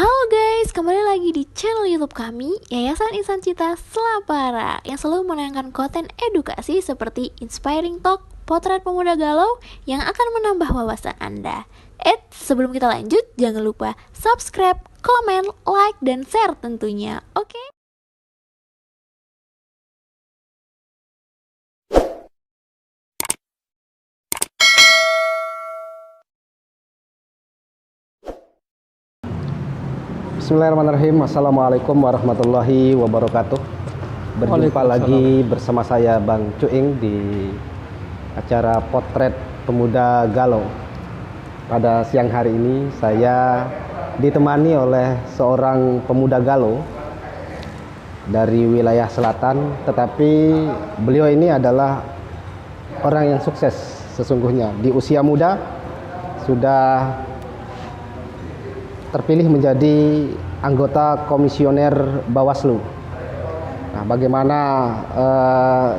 Halo guys, kembali lagi di channel YouTube kami, Yayasan Insan Cita Selapara, yang selalu menayangkan konten edukasi seperti Inspiring Talk, Potret Pemuda Galau yang akan menambah wawasan Anda. Sebelum kita lanjut, jangan lupa subscribe, komen, like, dan share tentunya, oke? Bismillahirrahmanirrahim. Assalamualaikum warahmatullahi wabarakatuh. Berjumpa lagi bersama saya Bang Cuing di acara Potret Pemuda Galau. Pada siang hari ini saya ditemani oleh seorang pemuda galau dari wilayah selatan, tetapi beliau ini adalah orang yang sukses sesungguhnya. Di usia muda sudah terpilih menjadi anggota komisioner Bawaslu. Nah, bagaimana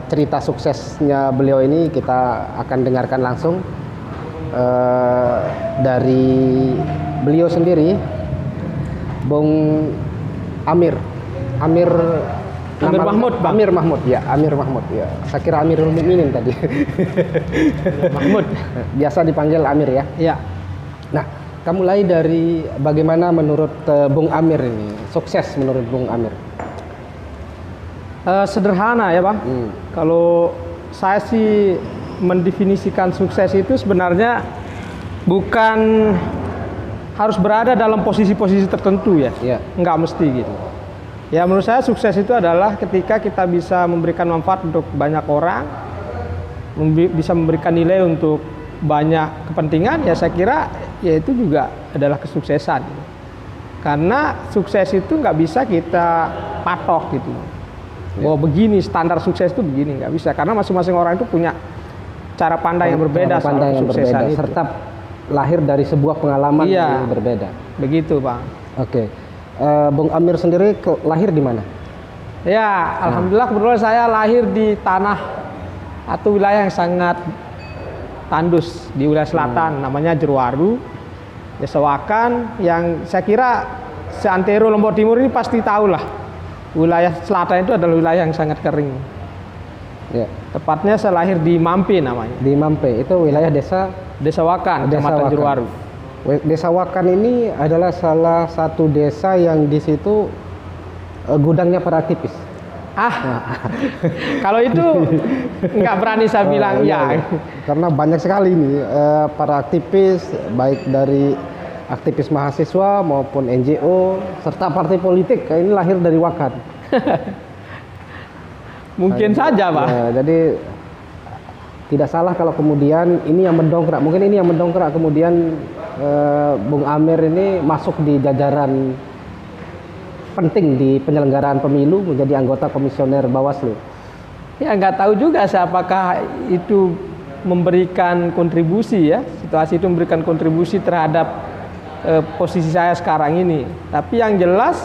cerita suksesnya beliau ini kita akan dengarkan langsung dari beliau sendiri, Bung Amir Mahmud, Bang. Amir Mahmud ya. Saya kira Amirul Mukminin tadi. Mahmud. Biasa dipanggil Amir ya. Ya. Nah, kamu mulai dari bagaimana menurut Bung Amir ini, sukses menurut Bung Amir? Sederhana ya Bang. Kalau saya sih mendefinisikan sukses itu sebenarnya bukan harus berada dalam posisi-posisi tertentu ya. Iya. Nggak mesti gitu. Ya menurut saya sukses itu adalah ketika kita bisa memberikan manfaat untuk banyak orang, bisa memberikan nilai untuk banyak kepentingan, ya saya kira ya itu juga adalah kesuksesan. Karena sukses itu nggak bisa kita patok gitu. Oh begini standar sukses itu begini, nggak bisa. Karena masing-masing orang itu punya cara pandang yang berbeda soal kesuksesan itu. Serta lahir dari sebuah pengalaman yang berbeda. Begitu Bang. Oke. Bung Amir sendiri lahir di mana? Ya, alhamdulillah kebetulan saya lahir di tanah atau wilayah yang sangat tandus di wilayah selatan, namanya Jeruwaru, Desa Wakan, yang saya kira seantero Lombok Timur ini pasti tahu lah. Wilayah selatan itu adalah wilayah yang sangat kering. Ya. Tepatnya saya lahir di Mampe namanya. Di Mampe, itu wilayah desa Wakan, Kecamatan Jeruwaru. Desa Wakan ini adalah salah satu desa yang di situ gudangnya para aktivis. Kalau itu nggak berani saya bilang ya. Karena banyak sekali nih para aktivis, baik dari aktivis mahasiswa maupun NGO serta partai politik ini lahir dari Wakan. Mungkin saja Pak. Ya, jadi tidak salah kalau kemudian ini yang mendongkrak, mungkin ini yang mendongkrak kemudian Bung Amir ini masuk di jajaran penting di penyelenggaraan pemilu, menjadi anggota komisioner Bawaslu. Ya nggak tahu juga apakah itu memberikan kontribusi ya, situasi itu memberikan kontribusi terhadap posisi saya sekarang ini. Tapi yang jelas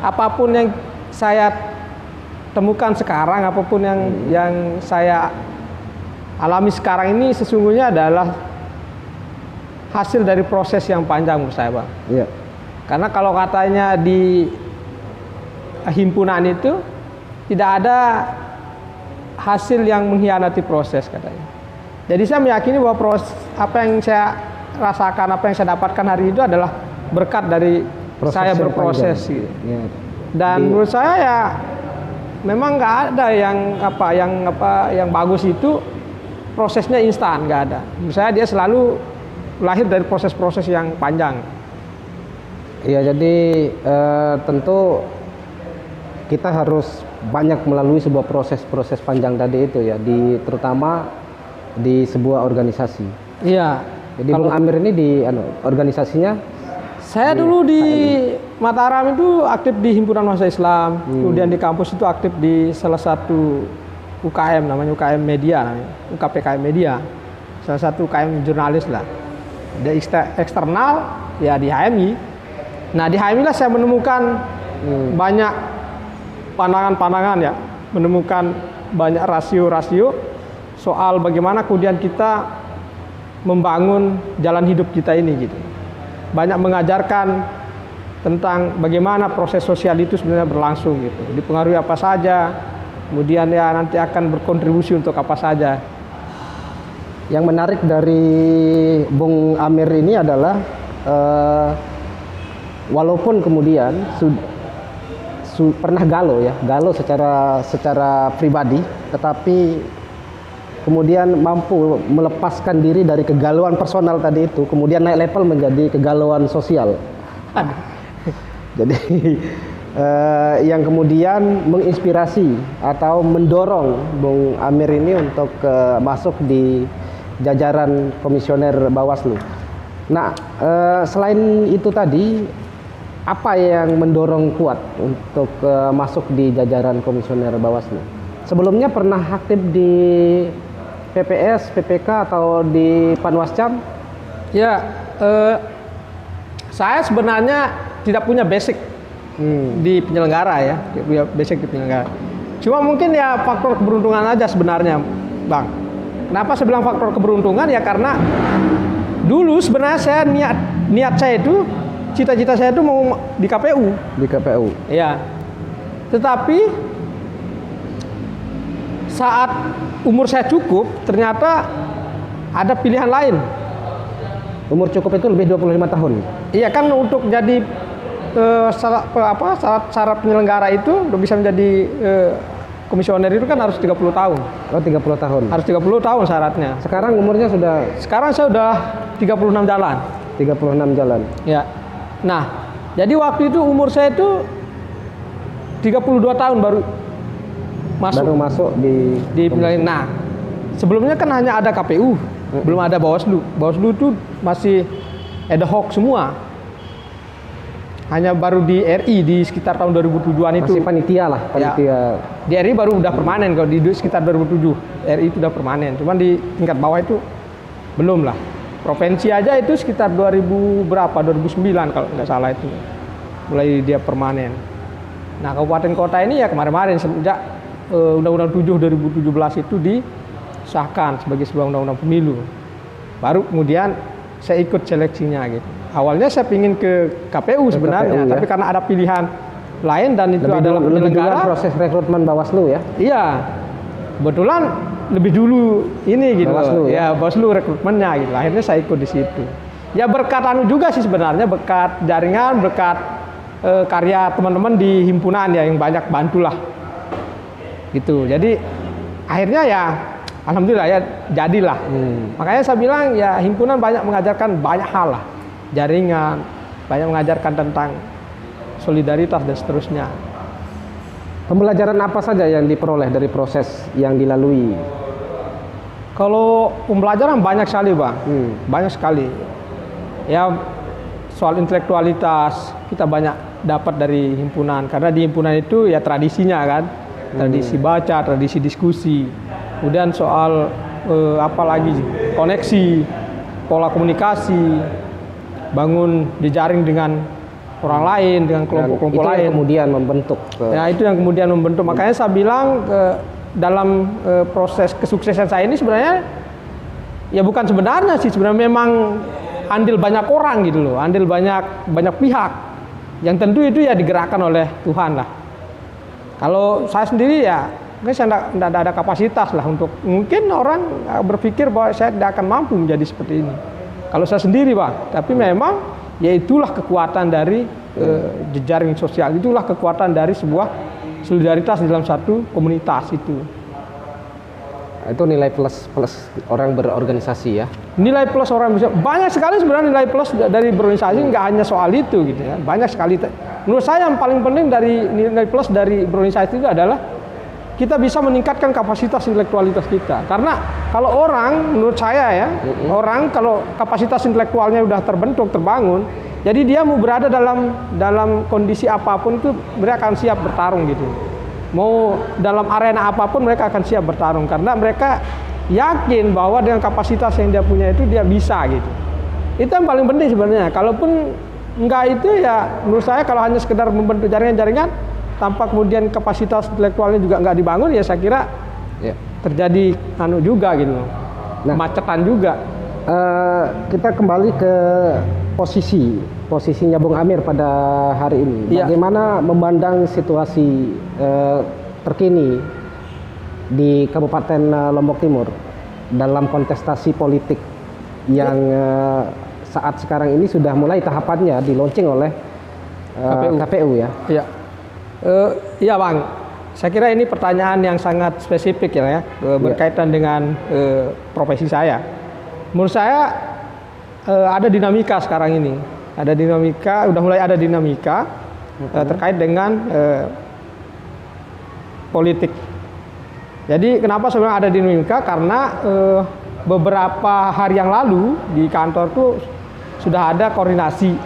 apapun yang saya temukan sekarang, apapun yang saya alami sekarang ini sesungguhnya adalah hasil dari proses yang panjang menurut saya Bang. Iya. Karena kalau katanya di himpunan itu tidak ada hasil yang mengkhianati proses katanya. Jadi saya meyakini bahwa proses apa yang saya rasakan, apa yang saya dapatkan hari itu adalah berkat dari saya berproses gitu. Ya. Dan menurut saya ya memang nggak ada yang bagus itu prosesnya instan, nggak ada. Menurut saya dia selalu lahir dari proses-proses yang panjang. Ya, jadi tentu kita harus banyak melalui sebuah proses-proses panjang tadi itu ya, terutama di sebuah organisasi. Iya. Jadi Bung Amir ini di organisasinya? Saya dulu di Mataram itu aktif di Himpunan Mahasiswa Islam, kemudian di kampus itu aktif di salah satu UKM, namanya UKM Media, UKPKM Media, salah satu UKM jurnalis lah. Di eksternal ya di HMI. Nah di HMI lah saya menemukan banyak pandangan-pandangan ya, menemukan banyak rasio-rasio soal bagaimana kemudian kita membangun jalan hidup kita ini gitu. Banyak mengajarkan tentang bagaimana proses sosial itu sebenarnya berlangsung gitu. Dipengaruhi apa saja, kemudian ya nanti akan berkontribusi untuk apa saja. Yang menarik dari Bung Amir ini adalah walaupun kemudian pernah galau secara pribadi, tetapi kemudian mampu melepaskan diri dari kegalauan personal tadi itu, kemudian naik level menjadi kegalauan sosial. Jadi yang kemudian menginspirasi atau mendorong Bung Amir ini untuk masuk di jajaran komisioner Bawaslu. Nah, selain itu tadi, apa yang mendorong kuat untuk masuk di jajaran komisioner Bawaslu? Sebelumnya pernah aktif di PPS, PPK atau di Panwascam? Ya, saya sebenarnya tidak punya basic di penyelenggara ya, tidak punya basic di penyelenggara. Cuma mungkin ya faktor keberuntungan aja sebenarnya, Bang. Kenapa saya bilang faktor keberuntungan? Ya karena dulu sebenarnya saya niat saya itu, cita-cita saya itu mau di KPU. Di KPU. Iya. Tetapi saat umur saya cukup, ternyata ada pilihan lain. Umur cukup itu lebih 25 tahun. Iya kan, untuk jadi syarat penyelenggara itu untuk bisa menjadi komisioner itu kan harus 30 tahun. Oh, 30 tahun. Harus 30 tahun syaratnya. Sekarang umurnya sudah? Sekarang saya udah 36 jalan. 36 jalan. Ya. Nah, jadi waktu itu umur saya itu 32 tahun baru masuk di penyelenggara. Nah, sebelumnya kan hanya ada KPU, belum ada Bawaslu. Bawaslu itu masih ad hoc semua. Hanya baru di RI di sekitar tahun 2007-an itu. Masih panitia lah, panitia. Ya, di RI baru udah permanen, kalau di sekitar 2007. RI itu udah permanen. Cuman di tingkat bawah itu belum lah. Provinsi aja itu sekitar 2009 kalau nggak salah itu. Mulai dia permanen. Nah, kabupaten kota ini ya kemarin-kemarin sejak Undang-Undang 7 2017 itu disahkan sebagai sebuah undang-undang pemilu. Baru kemudian saya ikut seleksinya gitu. Awalnya saya pingin ke KPU sebenarnya, tapi karena ada pilihan lain dan itu adalah penyelenggara. Proses rekrutmen Bawaslu ya? Iya, kebetulan lebih dulu ini gitu. Bawaslu, ya Bawaslu rekrutmennya gitu. Akhirnya saya ikut di situ. Ya berkat juga sih sebenarnya, berkat jaringan, berkat karya teman-teman di himpunan ya yang banyak bantulah. Gitu. Jadi akhirnya ya alhamdulillah ya jadilah. Makanya saya bilang ya himpunan banyak mengajarkan banyak hal lah. Jaringan, banyak mengajarkan tentang solidaritas dan seterusnya. Pembelajaran apa saja yang diperoleh dari proses yang dilalui? Kalau pembelajaran banyak sekali, Bang. Banyak sekali. Ya soal intelektualitas kita banyak dapat dari himpunan, karena di himpunan itu ya tradisinya kan, tradisi baca, tradisi diskusi. Kemudian soal apalagi koneksi, pola komunikasi, bangun jejaring dengan orang lain, dengan kelompok-kelompok lain. Kemudian membentuk. Ya itu yang kemudian membentuk. Makanya saya bilang dalam proses kesuksesan saya ini sebenarnya ya bukan sebenarnya sih, sebenarnya memang andil banyak orang gitu loh, andil banyak pihak. Yang tentu itu ya digerakkan oleh Tuhan lah. Kalau saya sendiri ya mungkin saya tidak ada kapasitas lah untuk, mungkin orang berpikir bahwa saya tidak akan mampu menjadi seperti ini. Kalau saya sendiri, Bang, tapi memang ya itulah kekuatan dari jejaring sosial, itulah kekuatan dari sebuah solidaritas dalam satu komunitas itu. Itu nilai plus orang berorganisasi ya. Nilai plus orang bisa banyak sekali sebenarnya, nilai plus dari berorganisasi nggak hanya soal itu gitu ya. Banyak sekali. Menurut saya yang paling penting dari nilai plus dari berorganisasi itu adalah kita bisa meningkatkan kapasitas intelektualitas kita. Karena kalau orang, menurut saya ya, orang kalau kapasitas intelektualnya udah terbentuk, terbangun, jadi dia mau berada dalam kondisi apapun itu mereka akan siap bertarung gitu. Mau dalam arena apapun mereka akan siap bertarung karena mereka yakin bahwa dengan kapasitas yang dia punya itu dia bisa gitu. Itu yang paling penting sebenarnya. Kalaupun enggak itu ya menurut saya kalau hanya sekedar membentuk jaringan-jaringan tanpa kemudian kapasitas intelektualnya juga nggak dibangun, ya saya kira terjadi juga gitu, kemacetan juga. Kita kembali ke posisinya Bung Amir pada hari ini. Iya. Bagaimana memandang situasi terkini di Kabupaten Lombok Timur dalam kontestasi politik yang saat sekarang ini sudah mulai tahapannya di launching oleh KPU ya. Iya. Iya Bang, saya kira ini pertanyaan yang sangat spesifik ya, berkaitan dengan profesi saya. Menurut saya ada dinamika sekarang ini, udah mulai ada dinamika terkait dengan politik. Jadi kenapa saya bilang ada dinamika? Karena beberapa hari yang lalu di kantor tuh sudah ada koordinasi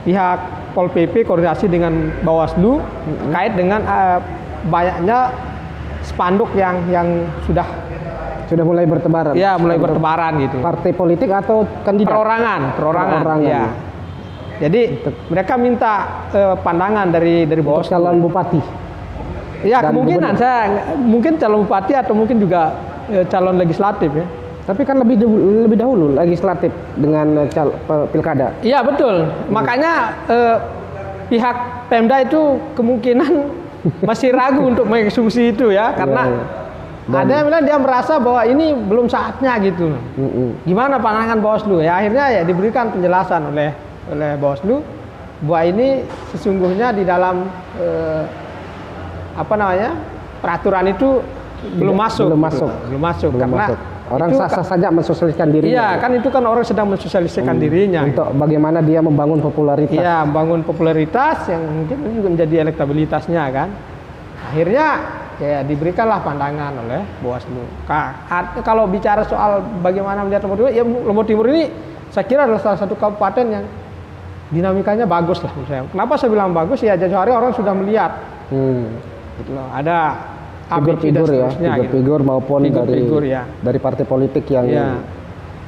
pihak Pol PP koordinasi dengan Bawaslu terkait dengan banyaknya spanduk yang sudah mulai bertebaran. Ya, mulai bertebaran gitu. Partai politik atau kandidat? Perorangan. Ya. Jadi mereka minta pandangan dari Bawaslu. Calon bupati. Ya, kemungkinan mungkin calon bupati atau mungkin juga calon legislatif ya. Tapi kan lebih dahulu legislatif dengan pilkada. Iya betul. Makanya pihak Pemda itu kemungkinan masih ragu untuk mengeksekusi itu ya, karena ada yang bilang dia merasa bahwa ini belum saatnya gitu. Gimana pandangan Bawaslu? Ya akhirnya ya diberikan penjelasan oleh Bawaslu bahwa ini sesungguhnya di dalam peraturan itu belum masuk. Karena orang sah-sah saja mensosialisasikan dirinya. Iya, kan itu kan orang sedang mensosialisasikan dirinya. Untuk bagaimana dia membangun popularitas. Iya, membangun popularitas yang mungkin juga menjadi elektabilitasnya kan. Akhirnya ya diberikanlah pandangan oleh Bawaslu. Kalau bicara soal bagaimana melihat Lombok Timur, ya Lombok Timur ini saya kira adalah salah satu kabupaten yang dinamikanya bagus lah menurut saya. Kenapa saya bilang bagus? Ya jauh hari orang sudah melihat. Gitu loh. Ada figur maupun dari partai politik yang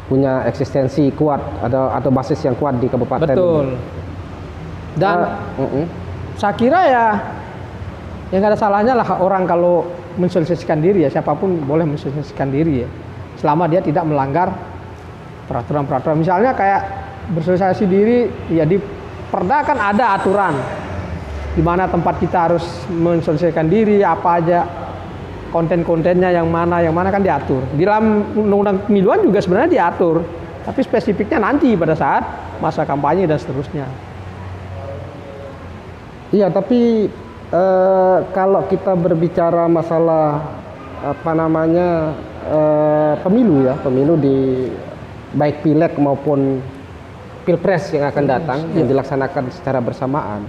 punya eksistensi kuat atau basis yang kuat di kabupaten. Betul. Dan saya kira ya nggak ada salahnya lah orang kalau mensosialisasikan diri ya, siapapun boleh mensosialisasikan diri ya, selama dia tidak melanggar peraturan-peraturan. Misalnya kayak bersosialisasi diri ya, di Perda kan ada aturan di mana tempat kita harus mensosialisasikan diri, apa aja konten-kontennya, yang mana kan diatur. Di dalam undang-undang pemiluan juga sebenarnya diatur, tapi spesifiknya nanti pada saat masa kampanye dan seterusnya. Iya, tapi kalau kita berbicara masalah pemilu di baik pileg maupun pilpres yang akan datang yang dilaksanakan secara bersamaan.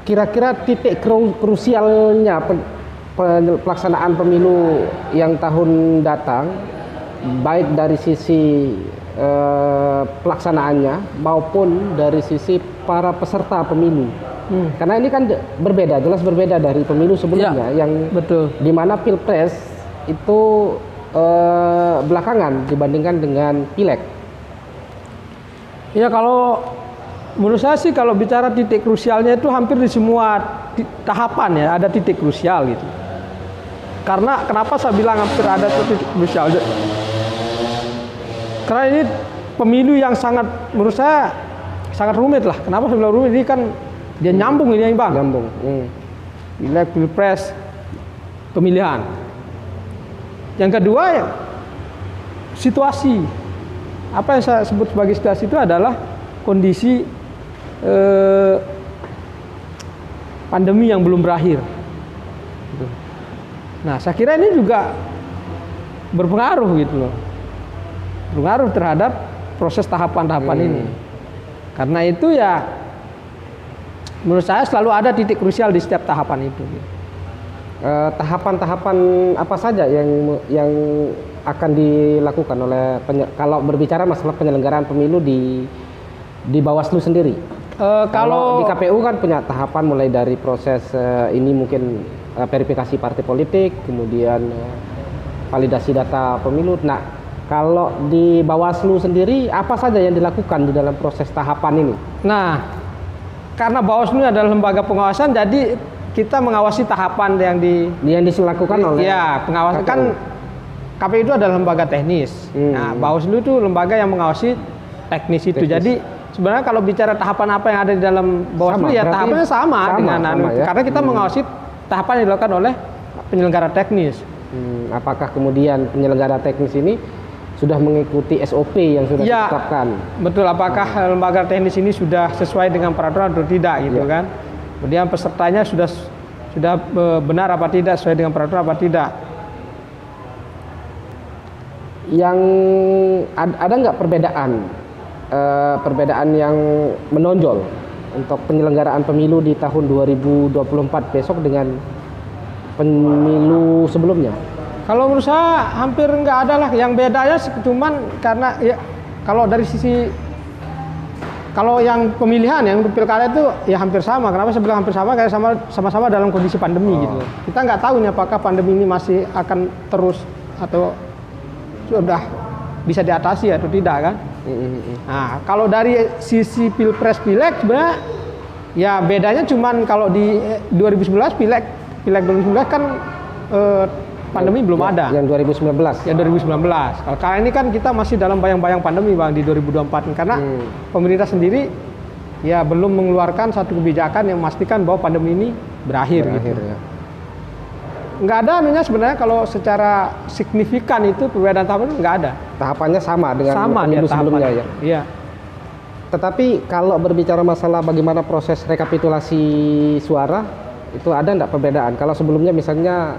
Kira-kira titik krusialnya pelaksanaan pemilu yang tahun datang, baik dari sisi pelaksanaannya maupun dari sisi para peserta pemilu. Karena ini kan jelas berbeda dari pemilu sebelumnya yang betul. Di mana pilpres itu belakangan dibandingkan dengan pileg. Ya kalau menurut saya sih kalau bicara titik krusialnya itu hampir di semua tahapan ya ada titik krusial gitu. Karena kenapa saya bilang hampir ada titik krusial? Karena ini pemilu yang sangat menurut saya sangat rumit lah. Kenapa saya bilang rumit? Ini kan dia nyambung ini Bang. Nyambung. Pileg, pilpres, pemilihan. Yang kedua ya situasi. Apa yang saya sebut sebagai situasi itu adalah kondisi pandemi yang belum berakhir. Nah, saya kira ini juga berpengaruh gitu loh. Berpengaruh terhadap proses tahapan-tahapan ini. Karena itu ya menurut saya selalu ada titik krusial di setiap tahapan itu. Tahapan-tahapan apa saja yang akan dilakukan oleh kalau berbicara masalah penyelenggaraan pemilu di Bawaslu sendiri? Kalau di KPU kan punya tahapan mulai dari proses ini mungkin verifikasi partai politik, kemudian validasi data pemilu. Nah, kalau di Bawaslu sendiri apa saja yang dilakukan di dalam proses tahapan ini? Nah, karena Bawaslu adalah lembaga pengawasan, jadi kita mengawasi tahapan yang dilakukan oleh pengawasan KPU. kan KPU itu adalah lembaga teknis. Nah, Bawaslu itu lembaga yang mengawasi teknis itu. Jadi sebenarnya kalau bicara tahapan apa yang ada di dalam Bawaslu ya tahapannya sama dengan ya? Karena kita mengawasi tahapan yang dilakukan oleh penyelenggara teknis. Apakah kemudian penyelenggara teknis ini sudah mengikuti SOP yang sudah ditetapkan? Betul. Apakah lembaga teknis ini sudah sesuai dengan peraturan atau tidak gitu kan? Kemudian pesertanya sudah benar apa tidak, sesuai dengan peraturan apa tidak? Yang ada nggak perbedaan yang menonjol untuk penyelenggaraan pemilu di tahun 2024 besok dengan pemilu sebelumnya? Kalau menurut saya hampir nggak ada lah. Yang bedanya cuman karena ya kalau dari sisi kalau yang pemilihan yang pilkada itu ya hampir sama. Kenapa saya bilang hampir sama? Karena sama-sama dalam kondisi pandemi gitu. Kita nggak tahu nih apakah pandemi ini masih akan terus atau sudah bisa diatasi atau tidak kan? Nah, kalau dari sisi pilpres pileg sebenarnya ya bedanya cuman kalau di 2019 pileg 2019 kan pandemi belum ada. Yang 2019. Yang 2019. Kalau kali ini kan kita masih dalam bayang-bayang pandemi Bang di 2024 karena pemerintah sendiri ya belum mengeluarkan satu kebijakan yang memastikan bahwa pandemi ini berakhir gitu. Ya. Nggak ada anunya sebenarnya kalau secara signifikan itu perbedaan tahapan itu nggak ada. Tahapannya sama dengan pemilu sebelumnya ya. Iya. Tetapi kalau berbicara masalah bagaimana proses rekapitulasi suara itu ada nggak perbedaan? Kalau sebelumnya misalnya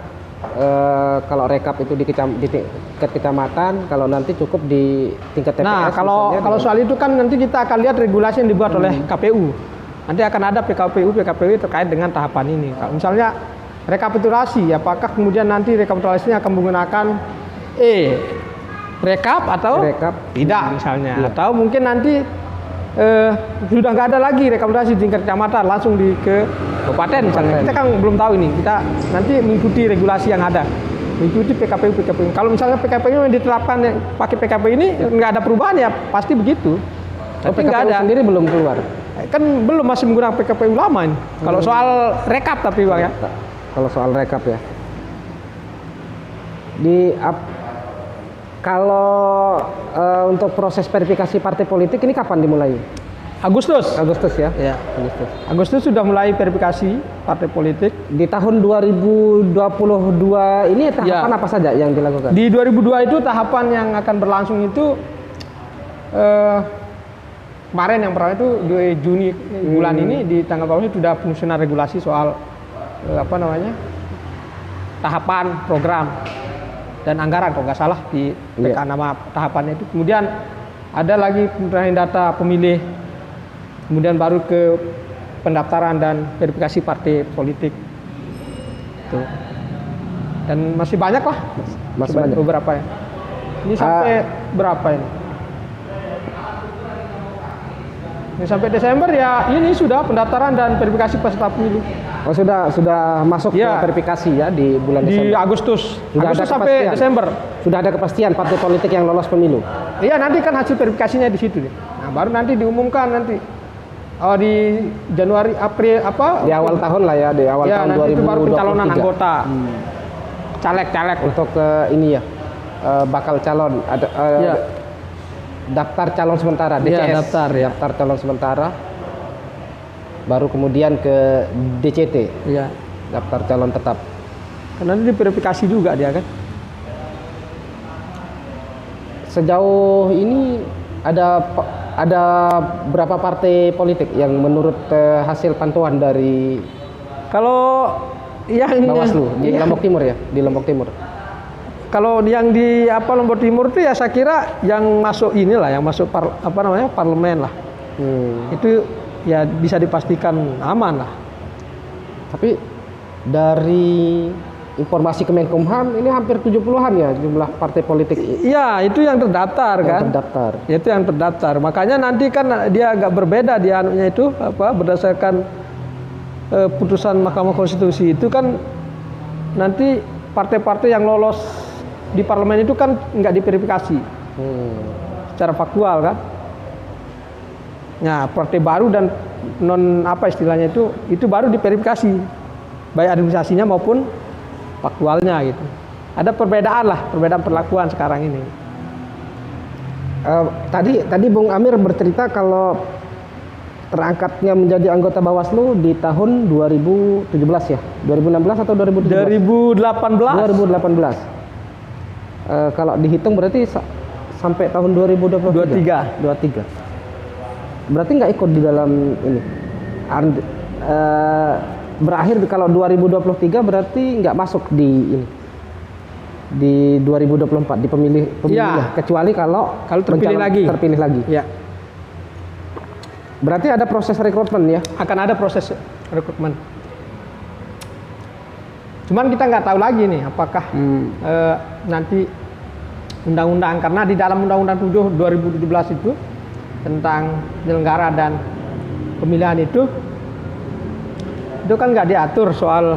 kalau rekap itu di tingkat kecamatan, kalau nanti cukup di tingkat TPS. Nah, kalau soal itu kan nanti kita akan lihat regulasi yang dibuat oleh KPU. Nanti akan ada PKPU terkait dengan tahapan ini. Kalau misalnya rekapitulasi, apakah kemudian nanti rekapitulasinya akan menggunakan rekap atau tidak misalnya, atau mungkin nanti sudah nggak ada lagi rekapitulasi di tingkat kecamatan, langsung ke kabupaten misalnya. Kita kan belum tahu ini. Kita nanti mengikuti regulasi yang ada, mengikuti PKPU. Kalau misalnya PKPU yang diterapkan pakai PKPU ini nggak ada perubahan ya pasti begitu. Tapi nggak ada. Sendiri belum keluar. Kan belum, masih menggunakan PKPU lama ini. Kalau soal rekap tapi Bang ya. Kalau soal rekap ya. Kalau untuk proses verifikasi partai politik ini kapan dimulai? Agustus ya? Ya. Agustus sudah mulai verifikasi partai politik. Di tahun 2022 ini tahapan apa saja yang dilakukan? Di 2002 itu tahapan yang akan berlangsung itu kemarin yang pertama itu 2 Juni bulan ini di tanggal 12 sudah penyusunan regulasi soal tahapan program dan anggaran kalau nggak salah di PK nama tahapannya itu. Kemudian ada lagi penyerahan data pemilih, kemudian baru ke pendaftaran dan verifikasi partai politik. Tuh. Dan masih banyak lah, masih banyak beberapa ya. Ini sampai berapa ini? Ini sampai Desember ya, ini sudah pendaftaran dan verifikasi peserta pemilu. Oh sudah masuk ke verifikasi ya di bulan Desember. Di Agustus sampai Desember. Sudah ada kepastian partai politik yang lolos pemilu. Iya, nanti kan hasil verifikasinya di situ. Nah, baru nanti diumumkan nanti. Di Januari, April Di awal tahun lah ya, di awal tahun 2023. Itu baru pencalonan anggota. Caleg-caleg untuk ini ya. Bakal calon ada daftar calon sementara DCS. Daftar calon sementara. Baru kemudian ke DCT, daftar calon tetap. Karena nanti diverifikasi juga dia kan. Sejauh ini ada berapa partai politik yang menurut hasil pantauan dari kalau yang Bawaslu di Lombok Timur ya, di Lombok Timur. Kalau yang di Lombok Timur itu ya saya kira yang masuk parlemen lah. Itu ya bisa dipastikan aman lah. Tapi dari informasi Kemenkumham ini hampir 70-an ya jumlah partai politik. Iya, itu yang terdaftar kan. Itu yang terdaftar. Makanya nanti kan dia agak berbeda dia anunya itu berdasarkan putusan Mahkamah Konstitusi itu kan nanti partai-partai yang lolos di parlemen itu kan nggak diverifikasi secara faktual kan. Nah, partai baru dan istilahnya itu baru diverifikasi baik administrasinya maupun faktualnya gitu. ada perbedaan lah, perbedaan perlakuan sekarang ini. Tadi Bung Amir bercerita kalau terangkatnya menjadi anggota Bawaslu di tahun 2017 ya, 2016 atau 2017? 2018. 2018. Kalau dihitung berarti sampai tahun 2023. 23. Berarti nggak ikut di dalam ini. Berakhir kalau 2023 berarti nggak masuk di ini. Di 2024 di pemilih Ya. kecuali kalau terpilih lagi. Ya. Berarti ada proses rekrutmen ya? Akan ada proses rekrutmen. Cuman kita nggak tahu lagi nih apakah nanti undang-undang, karena di dalam Undang-Undang 7 2017 itu tentang penyelenggara dan pemilihan itu kan nggak diatur soal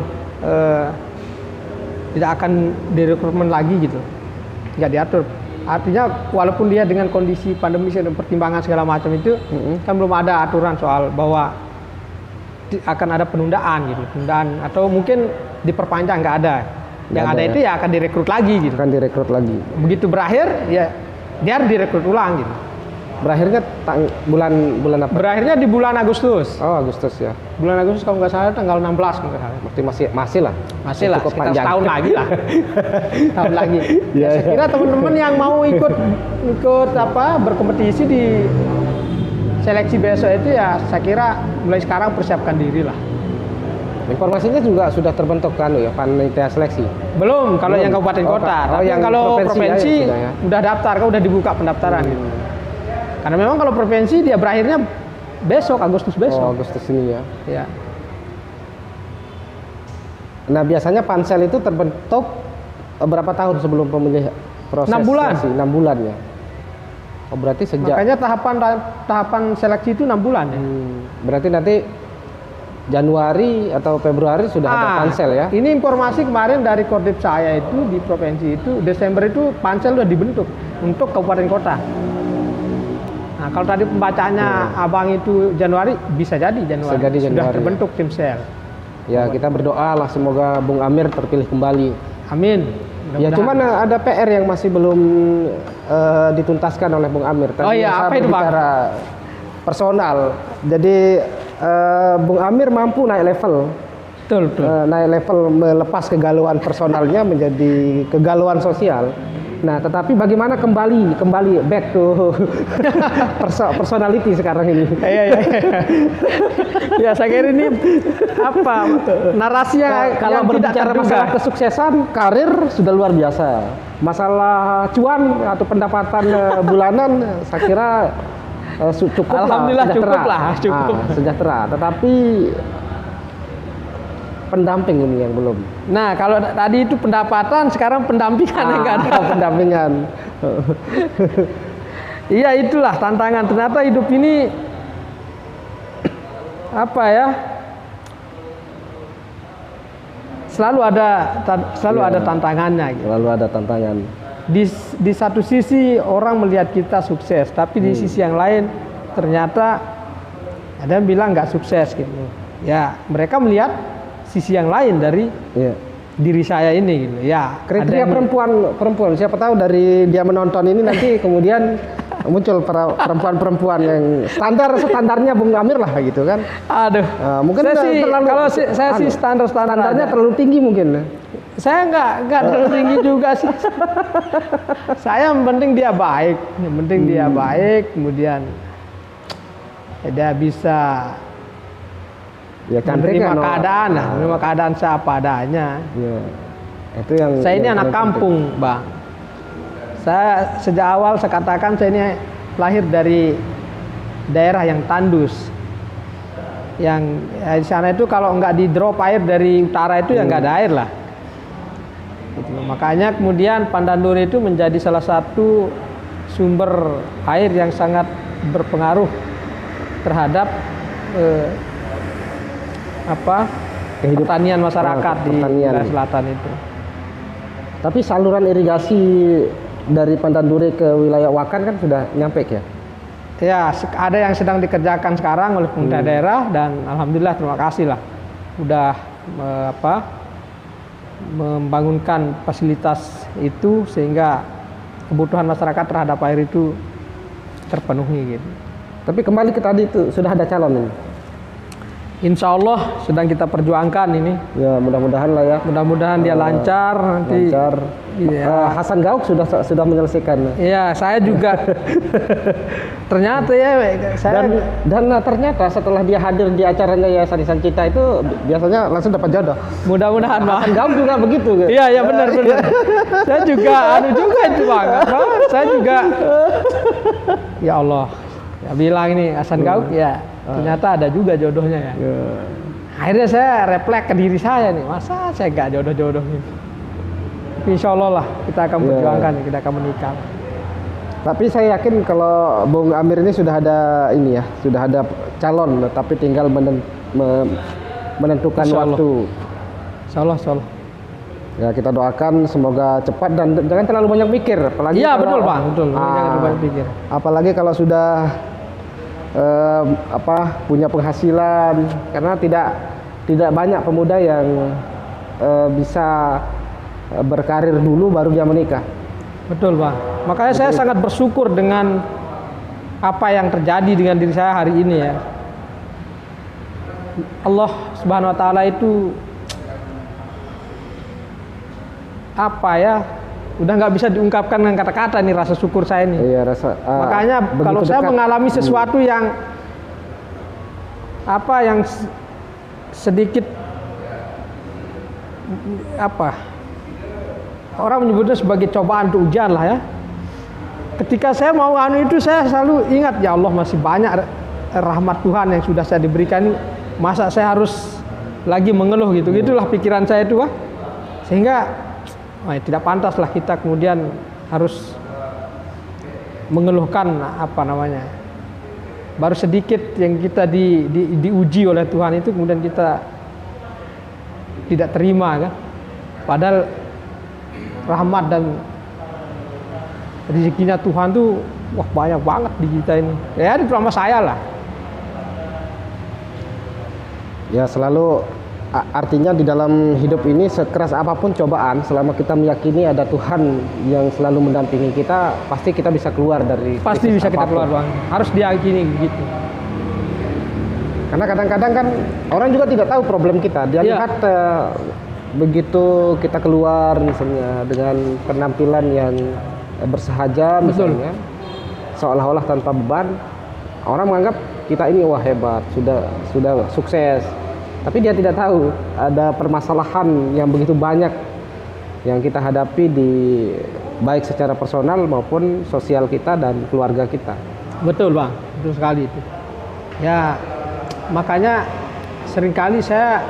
tidak akan direkrutmen lagi gitu, nggak diatur. Artinya walaupun dia dengan kondisi pandemi dan pertimbangan segala macam itu kan belum ada aturan soal bahwa akan ada penundaan gitu, penundaan atau mungkin diperpanjang, nggak ada. Yang ada itu ya akan direkrut lagi gitu. Akan direkrut lagi. Begitu berakhir ya dia harus direkrut ulang gitu. Berakhirnya bulan apa? Berakhirnya di bulan Agustus. Oh, Agustus ya. Bulan Agustus kalau nggak salah tanggal 16 kalau nggak salah. Berarti masih lah. Masih lah, cukup sekitar panjang. setahun lagi lah. Tahun lagi. Ya, Saya kira teman-teman yang mau ikut berkompetisi di seleksi besok itu ya saya kira mulai sekarang persiapkan diri lah. Informasinya juga sudah terbentuk kan ya panitia seleksi. Belum kalau yang kabupaten kota. Tapi yang kalau provinsi ya. udah daftar, kan udah dibuka pendaftaran gitu. Karena memang kalau provinsi dia berakhirnya besok, Agustus besok. Oh, Agustus ini ya. Ya. Nah, biasanya pansel itu terbentuk berapa tahun sebelum pemilih proses 6 bulan. seleksi? 6 bulan ya. Oh, berarti sejak Makanya tahapan seleksi itu 6 bulan ya. Berarti nanti Januari atau Februari sudah ada pansel ya. Ini informasi kemarin dari Kodim saya itu di provinsi itu Desember itu pansel sudah dibentuk untuk kabupaten kota. Nah, kalau tadi pembacaannya Abang itu Januari, bisa jadi Januari. Sudah terbentuk tim sel. Ya, kita berdoa lah semoga Bung Amir terpilih kembali. Amin. Ya, cuman ada PR yang masih belum dituntaskan oleh Bung Amir. Oh iya, apa itu Bang? Bicara personal. Jadi Bung Amir mampu naik level. Betul. Naik level melepas kegalauan personalnya menjadi kegalauan sosial. Nah, tetapi bagaimana kembali back to personality sekarang ini? Iya. Ya, saya kira ini apa narasinya kalau berbicara masalah kesuksesan karir sudah luar biasa. Masalah cuan atau pendapatan bulanan saya kira cukup. Alhamdulillah lah, cukup. Sejahtera. Tetapi pendamping ini yang belum. Nah, kalau tadi itu pendapatan, sekarang pendampingan yang nggak ada. Pendampingan. Iya, itulah tantangan. Ternyata hidup ini apa ya? Selalu ada tantangannya. Gitu. Selalu ada tantangan. Di satu sisi orang melihat kita sukses, tapi di sisi yang lain ternyata ada yang bilang nggak sukses gitu. Ya, mereka melihat sisi yang lain dari diri saya ini gitu. Ya, kriteria perempuan siapa tahu dari dia menonton ini nanti kemudian muncul perempuan-perempuan yang standarnya Bung Amir lah gitu kan. Aduh. Mungkin saya sih standarnya terlalu tinggi mungkin. Saya nggak terlalu tinggi juga sih. Saya yang penting dia baik, kemudian dia bisa menerima keadaan siapa adanya. Ya. Itu yang saya ini anak kampung, Bang. Saya sejak awal saya katakan saya ini lahir dari daerah yang tandus. Yang di sana itu kalau nggak di drop air dari utara itu ya nggak ada air lah. Gitu. Makanya kemudian Pandanduri itu menjadi salah satu sumber air yang sangat berpengaruh terhadap pertanian masyarakat di wilayah selatan itu. Tapi saluran irigasi dari Pandanduri ke wilayah Wakan kan sudah nyampe ya? Ya, ada yang sedang dikerjakan sekarang oleh pemerintah daerah dan alhamdulillah terima kasih lah udah membangunkan fasilitas itu sehingga kebutuhan masyarakat terhadap air itu terpenuhi gitu. Tapi kembali ke tadi itu sudah ada calon ini. Insya Allah sedang kita perjuangkan ini. Ya mudah-mudahan lah ya. Mudah-mudahan dia lancar nanti. Lancar. Iya. Hasan Gauk sudah menyelesaikan. Iya, saya juga. Ternyata ya, saya dan ternyata setelah dia hadir di acaranya Yayasan Ihsan Cita itu biasanya langsung dapat jodoh. Mudah-mudahan Bang. Hasan Gauk juga begitu. Iya benar. Saya juga juga itu Bang. Saya juga. Ya Allah. Ya bilang ini Hasan Gauk ya. Ternyata ada juga jodohnya ya. Akhirnya saya refleks ke diri saya nih, masa saya gak jodoh-jodoh gitu. Insya Allah lah kita akan perjuangkan, kita akan menikah. Tapi saya yakin kalau Bung Amir ini sudah ada ini ya, sudah ada calon, tapi tinggal menentukan waktu. Insya Allah. Ya kita doakan semoga cepat dan jangan terlalu banyak mikir, apalagi. Iya betul Bang, betul. Jangan terlalu banyak pikir. Apalagi kalau sudah punya penghasilan, karena tidak banyak pemuda yang bisa berkarir dulu baru dia menikah. Betul Bang. Makanya saya sangat bersyukur dengan apa yang terjadi dengan diri saya hari ini ya. Allah Subhanahu Wa Taala itu apa ya? Udah nggak bisa diungkapkan dengan kata-kata nih rasa syukur saya ini. Iya, makanya kalau saya mengalami sesuatu yang sedikit orang menyebutnya sebagai cobaan untuk ujian lah ya. Ketika saya mau itu saya selalu ingat ya Allah masih banyak rahmat Tuhan yang sudah saya diberikan ini. Masa saya harus lagi mengeluh gitu. Gitulah pikiran saya itu Wah. Sehingga tidak pantas lah kita kemudian harus mengeluhkan baru sedikit yang kita diuji oleh Tuhan itu kemudian kita tidak terima kan. Padahal rahmat dan rezekinya Tuhan tuh banyak banget di kita ini. Ya terutama saya lah. Ya selalu artinya di dalam hidup ini sekeras apapun cobaan, selama kita meyakini ada Tuhan yang selalu mendampingi kita, pasti kita bisa keluar dari. Pasti bisa kita keluar Bang. Harus diyakini gitu. Karena kadang-kadang kan orang juga tidak tahu problem kita. Dia lihat begitu kita keluar misalnya dengan penampilan yang bersahaja misalnya, seolah-olah tanpa beban, orang menganggap kita ini wah hebat, sudah sukses. Tapi dia tidak tahu ada permasalahan yang begitu banyak yang kita hadapi baik secara personal maupun sosial kita dan keluarga kita. Betul Bang, betul sekali itu. Ya makanya seringkali saya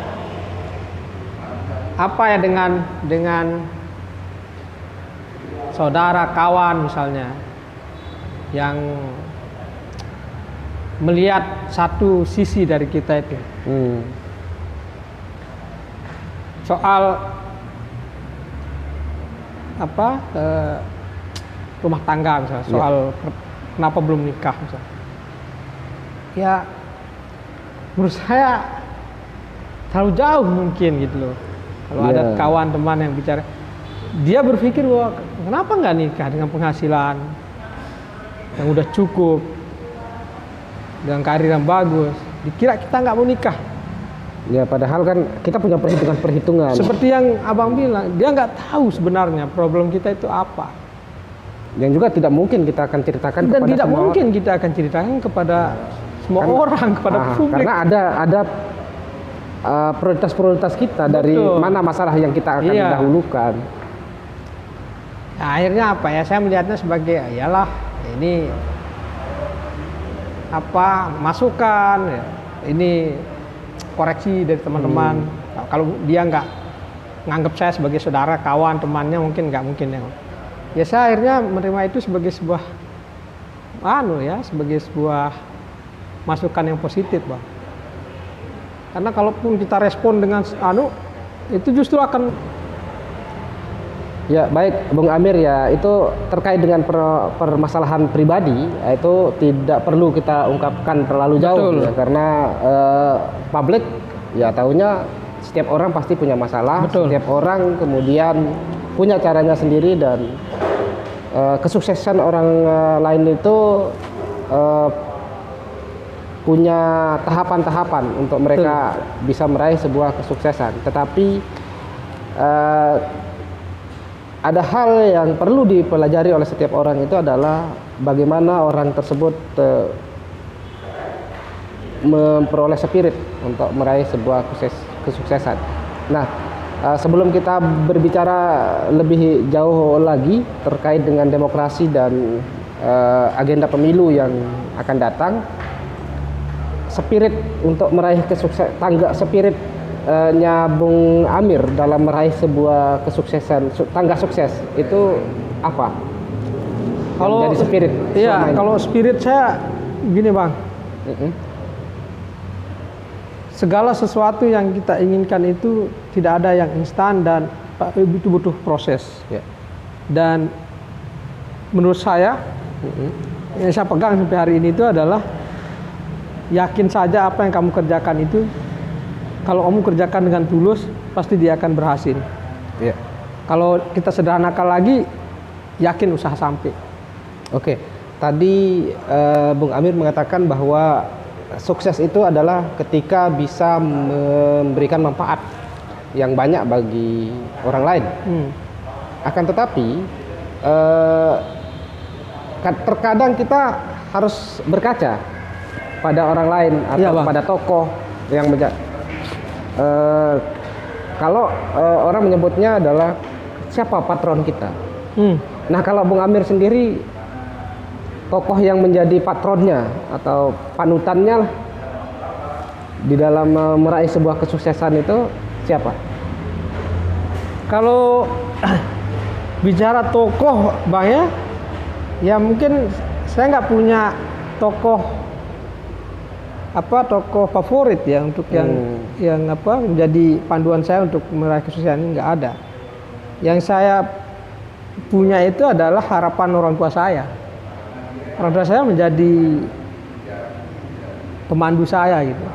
dengan saudara kawan misalnya yang melihat satu sisi dari kita itu. Soal rumah tangga misalnya, soal kenapa belum nikah misalnya. Ya menurut saya terlalu jauh mungkin gitu loh. Kalau ada kawan teman yang bicara, dia berpikir bahwa kenapa nggak nikah dengan penghasilan yang udah cukup, dengan karir yang bagus, dikira kita nggak mau nikah. Ya padahal kan kita punya perhitungan. Seperti yang Abang bilang, dia nggak tahu sebenarnya problem kita itu apa. Yang juga tidak mungkin kita akan ceritakan dan kepada tidak semua mungkin kita akan ceritakan kepada semua orang, kepada publik. Karena ada prioritas-prioritas kita. Betul. Dari mana masalah yang kita akan dahulukan. Nah, akhirnya saya melihatnya sebagai iyalah ini masukan ya. Ini koreksi dari teman-teman. Kalau dia nggak nganggap saya sebagai saudara, kawan, temannya mungkin nggak mungkin ya. Ya saya akhirnya menerima itu sebagai sebuah sebagai sebuah masukan yang positif Bang. Karena kalaupun kita respon dengan itu justru akan. Ya baik Bung Amir ya, itu terkait dengan permasalahan pribadi itu tidak perlu kita ungkapkan terlalu jauh ya, karena publik ya tahunya setiap orang pasti punya masalah, Betul. setiap orang kemudian punya caranya sendiri, dan kesuksesan orang lain itu punya tahapan-tahapan untuk mereka bisa meraih sebuah kesuksesan. Tetapi ada hal yang perlu dipelajari oleh setiap orang, itu adalah bagaimana orang tersebut memperoleh spirit untuk meraih sebuah kesuksesan. Nah, sebelum kita berbicara lebih jauh lagi terkait dengan demokrasi dan agenda pemilu yang akan datang, spirit untuk meraih kesuksesan, spiritnya Bung Amir dalam meraih sebuah kesuksesan, tangga sukses itu apa? Kalau jadi spirit, iya, kalau spirit saya gini Bang, segala sesuatu yang kita inginkan itu tidak ada yang instan dan itu butuh proses. Ya. Dan menurut saya, yang saya pegang sampai hari ini itu adalah yakin saja apa yang kamu kerjakan itu, kalau kamu kerjakan dengan tulus, pasti dia akan berhasil. Ya. Kalau kita sederhanakan lagi, yakin usaha sampai. Oke, tadi Bung Amir mengatakan bahwa sukses itu adalah ketika bisa memberikan manfaat yang banyak bagi orang lain. Akan tetapi terkadang kita harus berkaca pada orang lain atau pada tokoh yang kalau orang menyebutnya adalah siapa patron kita. Nah, kalau Bung Amir sendiri, tokoh yang menjadi patronnya atau panutannya lah di dalam meraih sebuah kesuksesan itu siapa? Kalau bicara tokoh Bang ya mungkin saya nggak punya tokoh favorit ya untuk yang menjadi panduan saya untuk meraih kesuksesan ini, nggak ada. Yang saya punya itu adalah harapan orang tua saya. Orang tua saya menjadi pemandu saya gitu.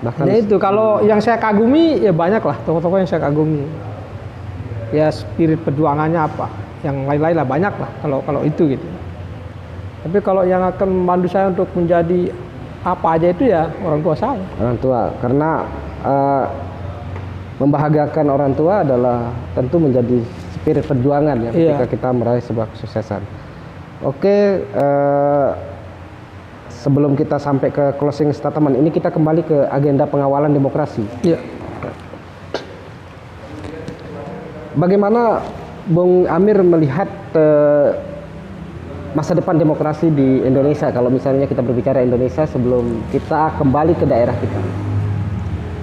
Bahkan itu kalau yang saya kagumi ya banyak lah tokoh-tokoh yang saya kagumi. Ya spirit perjuangannya apa, yang lain-lain lah banyak lah kalau itu gitu. Tapi kalau yang akan memandu saya untuk menjadi apa aja itu ya orang tua saya. Orang tua, karena membahagiakan orang tua adalah tentu menjadi spirit perjuangan ya ketika kita meraih sebuah kesuksesan. Oke, sebelum kita sampai ke closing statement ini, kita kembali ke agenda pengawalan demokrasi. Iya. Bagaimana Bung Amir melihat masa depan demokrasi di Indonesia, kalau misalnya kita berbicara Indonesia sebelum kita kembali ke daerah kita?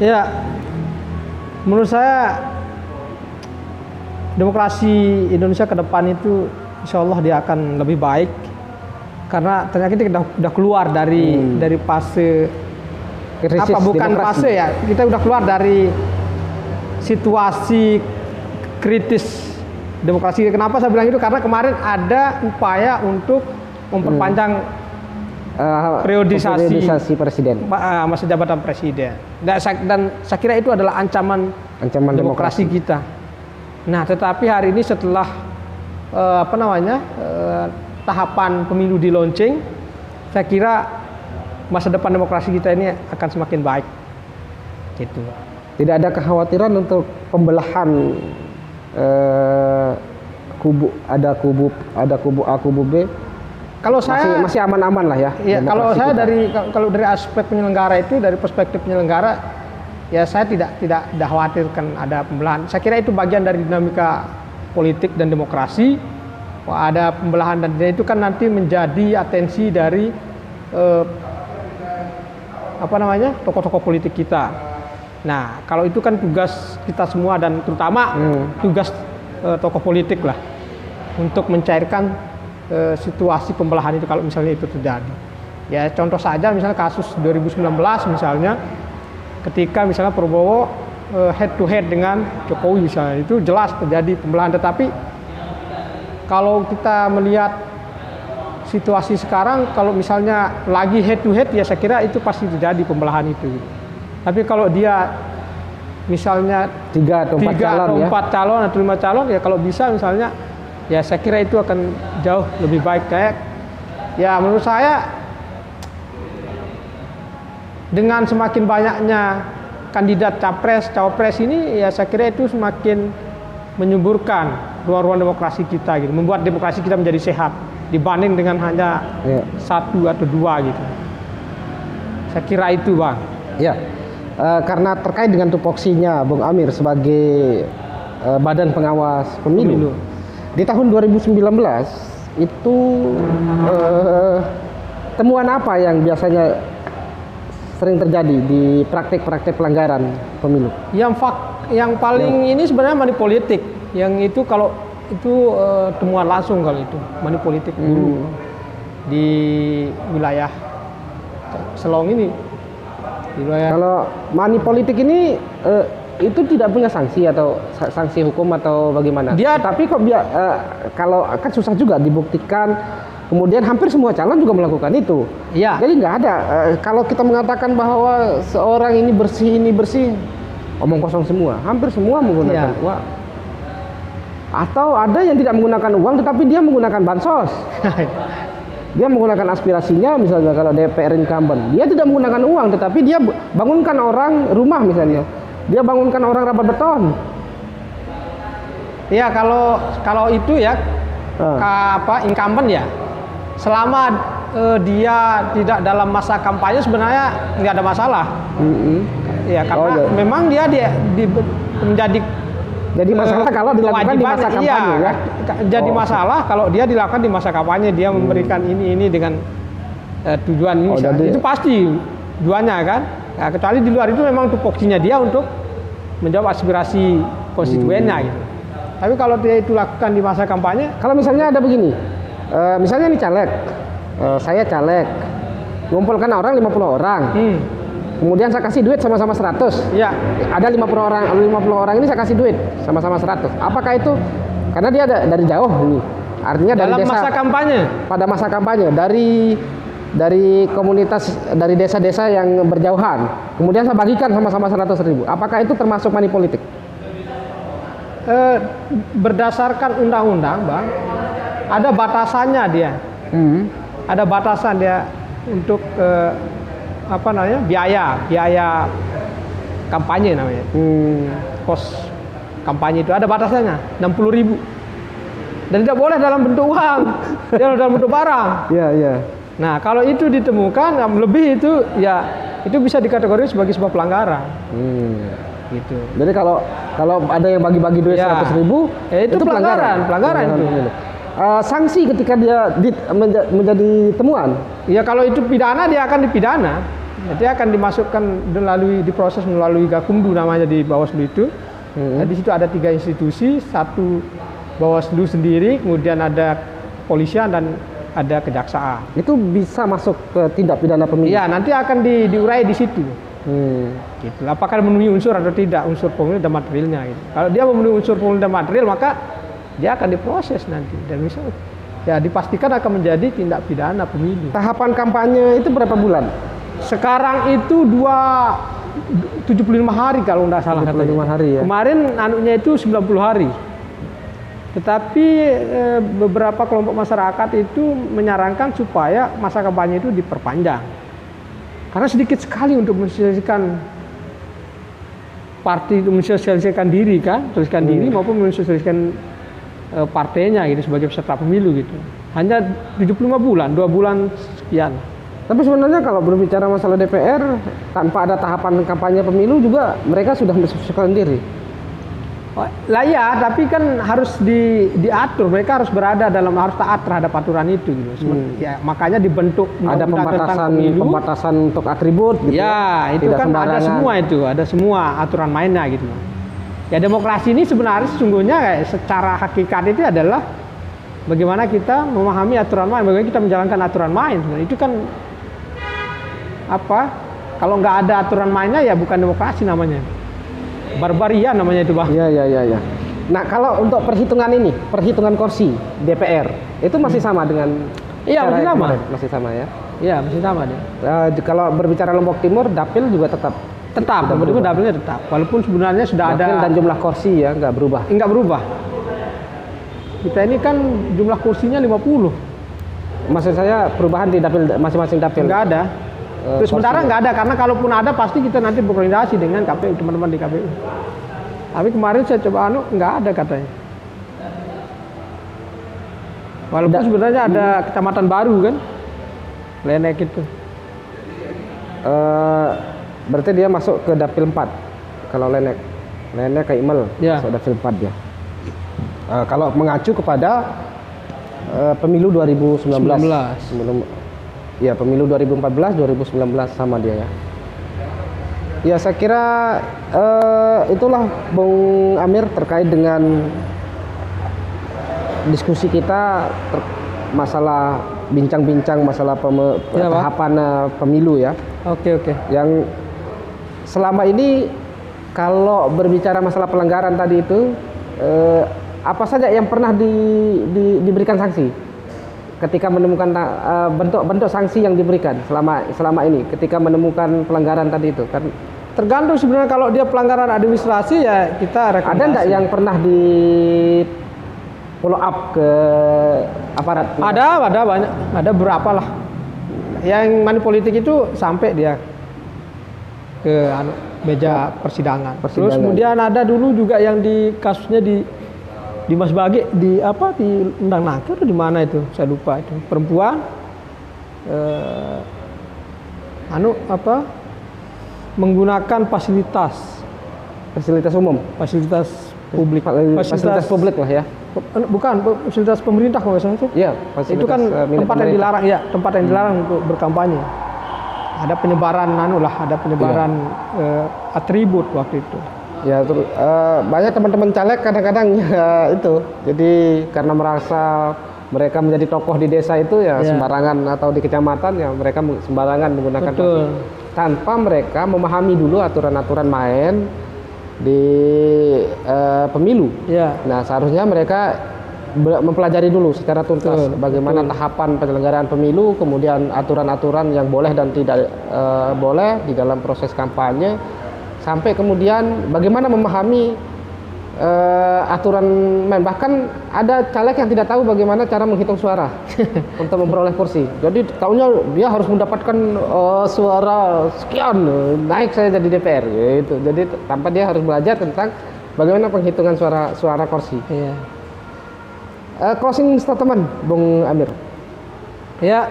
Ya, menurut saya demokrasi Indonesia ke depan itu insya Allah dia akan lebih baik, karena ternyata kita udah keluar dari fase krisis bukan demokrasi. Fase ya, kita udah keluar dari situasi kritis demokrasi. Kenapa saya bilang itu? Karena kemarin ada upaya untuk memperpanjang periodisasi presiden, masa jabatan presiden, dan saya kira itu adalah ancaman demokrasi kita. Nah, tetapi hari ini setelah tahapan pemilu di launching, saya kira masa depan demokrasi kita ini akan semakin baik. Gitu. Tidak ada kekhawatiran untuk pembelahan kubu A, kubu B. Kalau saya masih aman-aman lah ya. Ya, kalau saya dari aspek penyelenggara itu, dari perspektif penyelenggara, ya saya tidak khawatirkan ada pembelahan. Saya kira itu bagian dari dinamika politik dan demokrasi. Wah, ada pembelahan, dan itu kan nanti menjadi atensi dari tokoh-tokoh politik kita. Nah, kalau itu kan tugas kita semua, dan terutama tugas tokoh politik lah untuk mencairkan situasi pembelahan itu kalau misalnya itu terjadi. Ya, contoh saja misalnya kasus 2019 misalnya, ketika misalnya Prabowo head to head dengan Jokowi misalnya, itu jelas terjadi pembelahan. Tetapi kalau kita melihat situasi sekarang, kalau misalnya lagi head to head, ya saya kira itu pasti terjadi pembelahan itu. Tapi kalau dia misalnya 3 atau 4 calon atau ya. 4 calon atau 5 calon, ya kalau bisa misalnya, ya saya kira itu akan jauh lebih baik. Kayak ya menurut saya dengan semakin banyaknya kandidat capres cawapres ini, ya saya kira itu semakin menyuburkan ruang-ruang demokrasi kita gitu, membuat demokrasi kita menjadi sehat dibanding dengan hanya satu atau dua gitu. Saya kira itu, Bang. Ya, karena terkait dengan tupoksinya Bung Amir sebagai Badan Pengawas Pemilu. Di tahun 2019 itu temuan apa yang biasanya sering terjadi di praktek-praktek pelanggaran pemilu? Yang paling ini sebenarnya money politik. Yang itu kalau itu temuan langsung kalau itu money politik dulu di wilayah Selong ini. Kalau money politik ini itu tidak punya sanksi atau sanksi hukum atau bagaimana? Tapi kok kalau kan susah juga dibuktikan. Kemudian hampir semua calon juga melakukan itu. Iya. Jadi nggak ada. Kalau kita mengatakan bahwa seorang ini bersih, omong kosong semua. Hampir semua menggunakan uang. Atau ada yang tidak menggunakan uang, tetapi dia menggunakan bansos. Dia menggunakan aspirasinya, misalnya kalau DPR incumbent, dia tidak menggunakan uang, tetapi dia bangunkan orang rumah misalnya. Dia bangunkan orang rapat beton. Ya kalau itu ya incumbent ya, selama dia tidak dalam masa kampanye sebenarnya nggak ada masalah. Ya karena memang dia menjadi masalah kalau dilakukan di masa kampanye ya. Jadi masalah kalau dia dilakukan di masa kampanye, dia memberikan ini dengan tujuan ini. Itu pasti tujuannya kan. Ya, kecuali di luar itu memang tupoksinya dia untuk menjawab aspirasi konstituennya gitu. Tapi kalau dia itu lakukan di masa kampanye, kalau misalnya ada begini, misalnya ini caleg, saya caleg, ngumpulkan orang 50 orang. Kemudian saya kasih duit sama-sama 100. Ya. Ada 50 orang ini saya kasih duit sama-sama 100. Apakah itu karena dia dari jauh ini? Artinya dalam dari desa, masa kampanye. Pada masa kampanye dari komunitas, dari desa-desa yang berjauhan. Kemudian saya bagikan sama-sama 100.000. Apakah itu termasuk money politik? Berdasarkan undang-undang, Bang, ada batasannya dia. Ada batasan dia untuk biaya kampanye namanya. Kos kampanye itu ada batasannya 60.000. Dan tidak boleh dalam bentuk uang, dia dalam bentuk barang. Iya. Nah, kalau itu ditemukan lebih itu ya itu bisa dikategorikan sebagai sebuah pelanggaran. Gitu. Jadi kalau ada yang bagi-bagi duit 100.000, itu pelanggaran itu. Sanksi ketika dia menjadi temuan. Ya kalau itu pidana dia akan dipidana. Dia akan dimasukkan diproses melalui Gakumdu namanya di Bawaslu itu. Nah, di situ ada 3 institusi, satu Bawaslu sendiri, kemudian ada kepolisian dan ada kejaksaan. Itu bisa masuk ke tindak pidana pemilu. Iya, nanti akan diurai di situ. Gitu. Apakah memenuhi unsur atau tidak unsur pemilu dan materialnya gitu. Kalau dia memenuhi unsur pemilu dan material, maka dia akan diproses nanti dan misalnya ya dipastikan akan menjadi tindak pidana pemilu. Tahapan kampanye itu berapa bulan? Sekarang itu 75 hari kalau nggak salah. 75 hari ya. Kemarin anunya itu 90 hari. Tetapi beberapa kelompok masyarakat itu menyarankan supaya masa kampanye itu diperpanjang. Karena sedikit sekali untuk mensosialisasikan partai, mensosialisasikan diri kan, mensosialisasikan diri maupun mensosialisasikan partainya gitu sebagai peserta pemilu gitu. Hanya 75 bulan, 2 bulan sekian. Tapi sebenarnya kalau berbicara masalah DPR tanpa ada tahapan kampanye pemilu juga mereka sudah mensosialisasikan diri. Lah ya, tapi kan harus diatur. Mereka harus harus taat terhadap aturan itu gitu. Ya, makanya dibentuk ada pembatasan untuk atribut gitu. Ya, itu tidak kan sembarangan. Ada semua aturan mainnya gitu. Ya demokrasi ini sebenarnya sesungguhnya secara hakikat itu adalah bagaimana kita memahami aturan main, bagaimana kita menjalankan aturan main. Itu kan kalau nggak ada aturan mainnya ya bukan demokrasi namanya. Barbarian namanya itu, Bang. Iya. Nah, kalau untuk perhitungan kursi DPR itu masih sama dengan masih sama. Masih sama ya. Iya, masih sama dia. Kalau berbicara Lombok Timur, dapil juga tetap Tetap, tiba-tiba dapilnya tetap. Walaupun sebenarnya sudah Dapil ada dan jumlah kursi ya nggak berubah. nggak berubah. Kita ini kan jumlah kursinya 50. Maksud saya perubahan di dapil masing-masing dapil. Nggak ada. Terus sementara kursinya. nggak ada, karena kalaupun ada pasti kita nanti berkoordinasi dengan KPU, teman-teman di KPU. Tapi kemarin saya coba nggak ada katanya. Walaupun sebenarnya ada kecamatan baru kan, Lenek itu. Berarti dia masuk ke dapil 4 kalau Lenek ke Imel, Ya. masuk dapil 4 dia. Kalau mengacu kepada pemilu 2019. Pemilu 2014 2019 sama dia ya. Ya saya kira itulah Bung Amir terkait dengan diskusi kita masalah bincang-bincang masalah tahapan pemilu ya. Oke. Yang selama ini kalau berbicara masalah pelanggaran tadi itu apa saja yang pernah diberikan sanksi ketika menemukan bentuk sanksi yang diberikan selama ini ketika menemukan pelanggaran tadi itu kan? Tergantung sebenarnya, kalau dia pelanggaran administrasi ya kita rekomendasi. Ada nggak yang pernah di follow up ke aparat? Ada banyak, ada berapa lah. Yang money politik itu sampai dia ke meja persidangan. Terus kemudian ada dulu juga yang di kasusnya di Mas Bagi di Undang Nakir di mana itu saya lupa, itu perempuan menggunakan fasilitas umum, fasilitas publik lah ya. Bukan fasilitas pemerintah kalau nggak salah itu. Iya, Itu kan tempat yang dilarang ya, tempat yang dilarang untuk berkampanye. Ada penyebaran atribut waktu itu. Ya, banyak teman-teman caleg kadang-kadang ya itu. Jadi karena merasa mereka menjadi tokoh di desa itu ya sembarangan, atau di kecamatan ya mereka sembarangan menggunakan tanpa mereka memahami dulu aturan-aturan main di pemilu. Ya. Nah, seharusnya mereka mempelajari dulu secara tuntas bagaimana tahapan penyelenggaraan pemilu, kemudian aturan-aturan yang boleh dan tidak boleh di dalam proses kampanye, sampai kemudian bagaimana memahami aturan main. Bahkan ada caleg yang tidak tahu bagaimana cara menghitung suara untuk memperoleh kursi. Jadi tahunya dia harus mendapatkan suara sekian, naik saya jadi DPR gitu. Jadi tanpa dia harus belajar tentang bagaimana penghitungan suara kursi. Iya. Closing statement Bung Amir. Ya,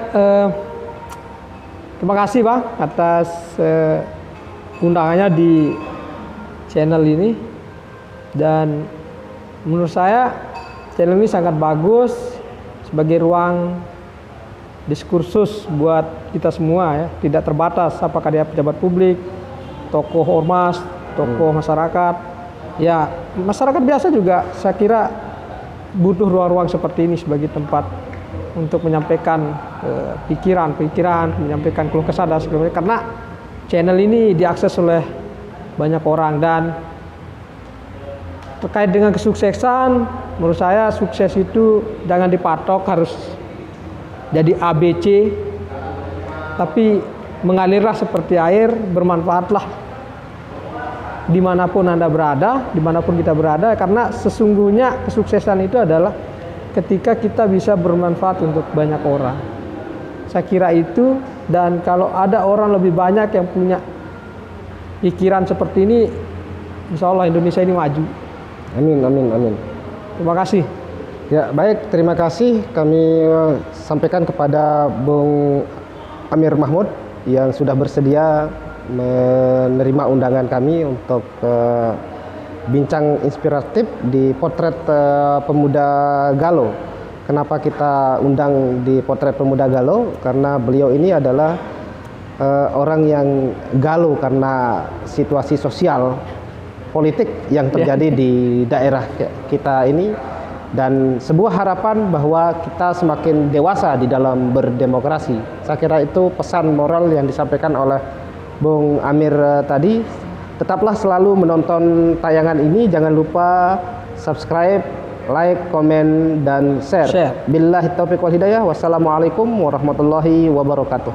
terima kasih Bang atas undangannya di channel ini, dan menurut saya channel ini sangat bagus sebagai ruang diskursus buat kita semua ya, tidak terbatas apakah dia pejabat publik, tokoh ormas, tokoh masyarakat. Ya, masyarakat biasa juga saya kira butuh ruang-ruang seperti ini sebagai tempat untuk menyampaikan pikiran, menyampaikan keluh kesah dan sebagainya, karena channel ini diakses oleh banyak orang. Dan terkait dengan kesuksesan, menurut saya sukses itu jangan dipatok harus jadi ABC, tapi mengalirlah seperti air, bermanfaatlah dimanapun Anda berada, dimanapun kita berada, karena sesungguhnya kesuksesan itu adalah ketika kita bisa bermanfaat untuk banyak orang. Saya kira itu, dan kalau ada orang lebih banyak yang punya pikiran seperti ini, insya Allah Indonesia ini maju. Amin. Terima kasih. Ya, baik, terima kasih kami sampaikan kepada Bung Amir Mahmud yang sudah bersedia menerima undangan kami untuk bincang inspiratif di potret pemuda Galuh. Kenapa kita undang di potret pemuda Galuh? Karena beliau ini adalah orang yang galuh karena situasi sosial politik yang terjadi di daerah kita ini, dan sebuah harapan bahwa kita semakin dewasa di dalam berdemokrasi. Saya kira itu pesan moral yang disampaikan oleh Bung Amir tadi. Tetaplah selalu menonton tayangan ini, jangan lupa subscribe, like, komen, dan share. Billahi taufiq wal hidayah. Wassalamualaikum warahmatullahi wabarakatuh.